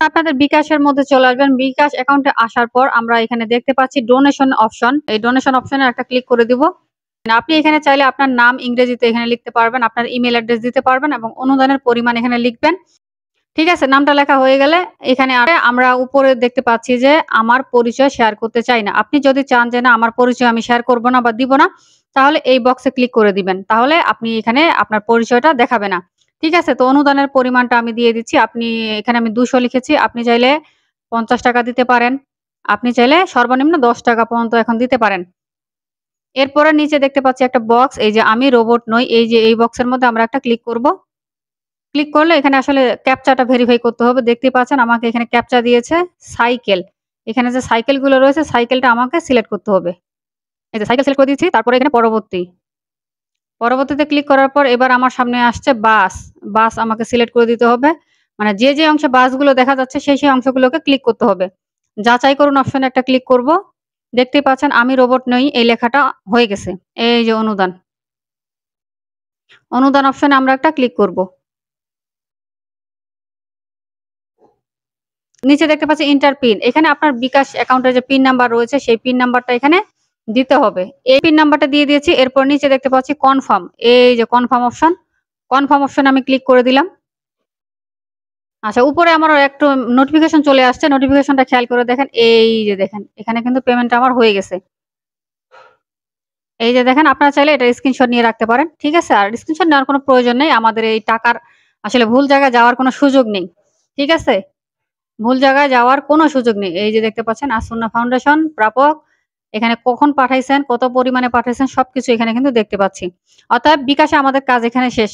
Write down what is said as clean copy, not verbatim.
আপনাদের বিকাশের মধ্যে চলে আসবেন। বিকাশ অ্যাকাউন্টে আসার পর আমরা এখানে দেখতে পাচ্ছি ডোনেশন অপশন। এই ডোনেশন অপশনে একটা ক্লিক করে দিব। আপনি এখানে চাইলে আপনার নাম ইংরেজিতে এখানে লিখতে পারবেন, আপনার ইমেইল অ্যাড্রেস দিতে পারবেন এবং অনুদানের পরিমাণ এখানে লিখবেন। ঠিক আছে? নামটা লেখা হয়ে গেলে এখানে আমরা উপরে দেখতে পাচ্ছি যে আমার পরিচয় শেয়ার করতে চাই না। আপনি যদি চান যে না আমার পরিচয় আমি শেয়ার করব না বা দিব না, তাহলে এই বক্সে ক্লিক করে দিবেন। তাহলে আপনি এখানে আপনার পরিচয়টা দেখাবে না। ঠিক আছে? তো অনুদানের পরিমাণটা আমি দিয়ে দিচ্ছি। এখানে আমি ২০০ লিখেছি। আপনি চাইলে ৳৫০ দিতে পারেন। আপনি চাইলে সর্বনিম্ন ৳১০ পর্যন্ত এখন দিতে পারেন। এরপরে নিচে দেখতে পাচ্ছি একটা বক্স, এই যে আমি রোবট নই, এই যে এই বক্সের মধ্যে আমরা একটা ক্লিক করব। ক্লিক করলে এখানে আসলে ক্যাপচাটা ভেরিফাই করতে হবে। দেখতেই পাচ্ছেন আমাকে এখানে ক্যাপচা দিয়েছে সাইকেল। এখানে যে সাইকেলগুলো রয়েছে সাইকেলটা আমাকে সিলেক্ট করতে হবে। এই যে সাইকেল সিলেক্ট করে দিয়েছি। তারপরে এখানে পরবর্তী। পরবর্তীতে ক্লিক করার পর এবার আমার সামনে আসছে বাস। বাস আমাকে সিলেক্ট করে দিতে হবে। মানে যে অংশে বাসগুলো দেখা যাচ্ছে সেই অংশগুলোকে ক্লিক করতে হবে। যাচাই করুন অপশনে একটা ক্লিক করব। দেখতেই পাচ্ছেন আমি রোবট নই এই লেখাটা হয়ে গেছে। এই যে অনুদান। অনুদান অপশনে আমরা একটা ক্লিক করব। নিচে দেখতে পাচ্ছি এন্টার পিন। এখানে আপনার বিকাশ অ্যাকাউন্টের যে পিন নাম্বার রয়েছে সেই পিন নাম্বারটা এখানে দিতে হবে। এই পিন নাম্বারটা দিয়ে দিয়েছি। এরপর নিচে দেখতে পাচ্ছি কনফার্ম। এই যে কনফার্ম অপশন। কনফার্ম অপশনে আমি ক্লিক করে দিলাম। আচ্ছা উপরে আমার একটু নোটিফিকেশন চলে আসছে। নোটিফিকেশনটা খেয়াল করে দেখেন। এই যে দেখেন এখানে কিন্তু পেমেন্টটা আমার হয়ে গেছে। এই যে দেখেন আপনারা চাইলে এটা স্ক্রিনশট নিয়ে রাখতে পারেন। ঠিক আছে? আর স্ক্রিনশট নেওয়ার কোনো প্রয়োজন নেই। আমাদের এই টাকার আসলে ভুল জায়গায় যাওয়ার কোনো সুযোগ নেই। ঠিক আছে? ভুল জায়গায় যাওয়ার কোনো সুযোগ নেই। এই যে দেখতে পাচ্ছেন আসুন্না ফাউন্ডেশন প্রাপক। এখানে কখন পাঠাইছেন, কত পরিমাণে পাঠাইছেন সবকিছু এখানে কিন্তু দেখতে পাচ্ছি। অতএব বিকাশে আমাদের কাজ এখানে শেষ।